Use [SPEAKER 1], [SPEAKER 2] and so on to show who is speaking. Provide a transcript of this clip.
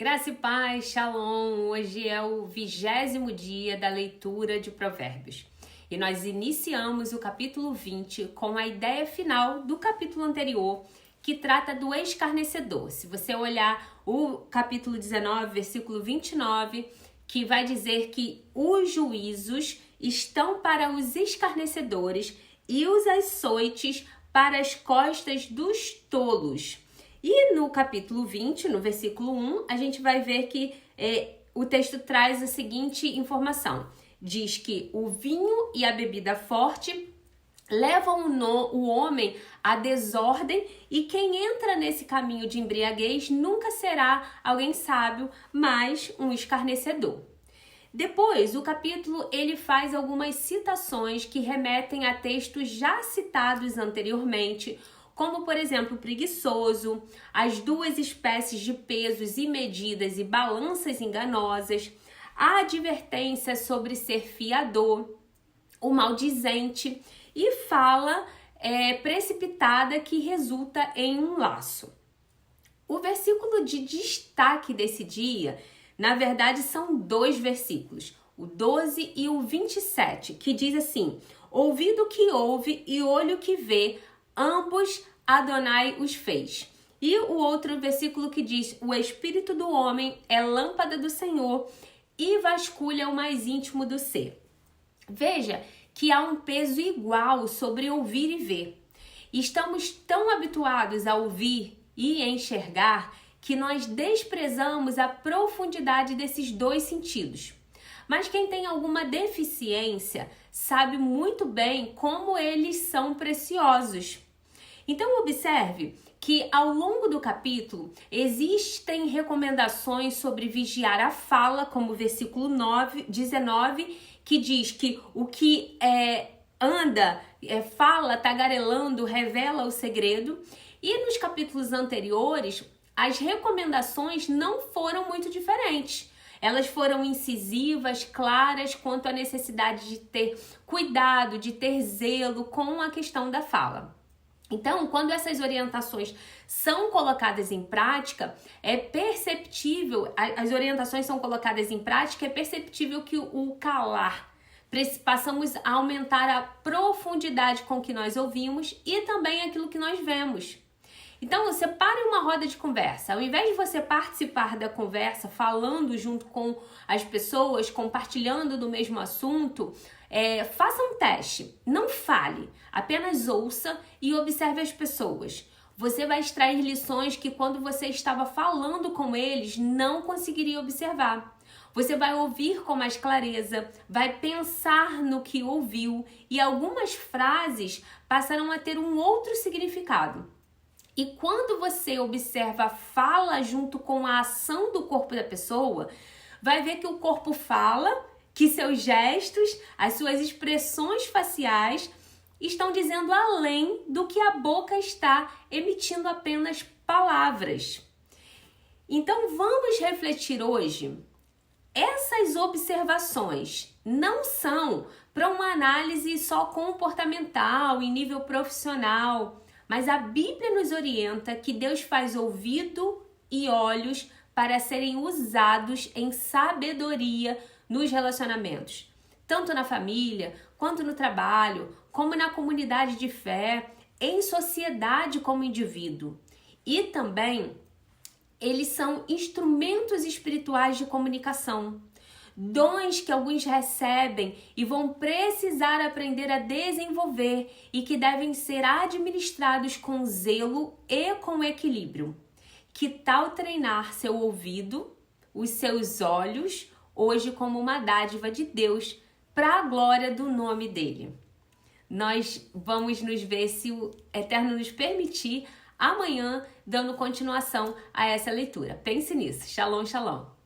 [SPEAKER 1] Graça e paz, shalom! Hoje é o 20º dia da leitura de Provérbios. E nós iniciamos o capítulo 20 com a ideia final do capítulo anterior, que trata do escarnecedor. Se você olhar o capítulo 19, versículo 29, que vai dizer que os juízos estão para os escarnecedores e os açoites para as costas dos tolos. E no capítulo 20, no versículo 1, a gente vai ver que o texto traz a seguinte informação. Diz que o vinho e a bebida forte levam o homem à desordem e quem entra nesse caminho de embriaguez nunca será alguém sábio, mas um escarnecedor. Depois, o capítulo ele faz algumas citações que remetem a textos já citados anteriormente, como, por exemplo, o preguiçoso, as duas espécies de pesos e medidas e balanças enganosas, a advertência sobre ser fiador, o maldizente e fala precipitada que resulta em um laço. O versículo de destaque desse dia, na verdade, são dois versículos, o 12 e o 27, que diz assim: ouvido que ouve e olho que vê, ambos Adonai os fez. E o outro versículo que diz: o espírito do homem é lâmpada do Senhor e vasculha o mais íntimo do ser. Veja que há um peso igual sobre ouvir e ver. Estamos tão habituados a ouvir e enxergar que nós desprezamos a profundidade desses dois sentidos. Mas quem tem alguma deficiência sabe muito bem como eles são preciosos. Então observe que ao longo do capítulo existem recomendações sobre vigiar a fala, como o versículo 19, que diz que o que fala, tagarelando, revela o segredo. E nos capítulos anteriores, as recomendações não foram muito diferentes. Elas foram incisivas, claras quanto à necessidade de ter cuidado, de ter zelo com a questão da fala. Então, quando essas orientações são colocadas em prática, é perceptível, as orientações são colocadas em prática, é perceptível que o calar, passamos a aumentar a profundidade com que nós ouvimos e também aquilo que nós vemos. Então, separe uma roda de conversa. Ao invés de você participar da conversa, falando junto com as pessoas, compartilhando do mesmo assunto, faça um teste. Não fale, apenas ouça e observe as pessoas. Você vai extrair lições que quando você estava falando com eles, não conseguiria observar. Você vai ouvir com mais clareza, vai pensar no que ouviu e algumas frases passarão a ter um outro significado. E quando você observa a fala junto com a ação do corpo da pessoa, vai ver que o corpo fala, que seus gestos, as suas expressões faciais estão dizendo além do que a boca está emitindo apenas palavras. Então vamos refletir hoje. Essas observações não são para uma análise só comportamental, em nível profissional, mas a Bíblia nos orienta que Deus faz ouvido e olhos para serem usados em sabedoria nos relacionamentos, tanto na família, quanto no trabalho, como na comunidade de fé, em sociedade como indivíduo. E também, eles são instrumentos espirituais de comunicação, dons que alguns recebem e vão precisar aprender a desenvolver e que devem ser administrados com zelo e com equilíbrio. Que tal treinar seu ouvido, os seus olhos, hoje como uma dádiva de Deus, para a glória do nome dele? Nós vamos nos ver, se o Eterno nos permitir, amanhã, dando continuação a essa leitura. Pense nisso. Shalom, shalom.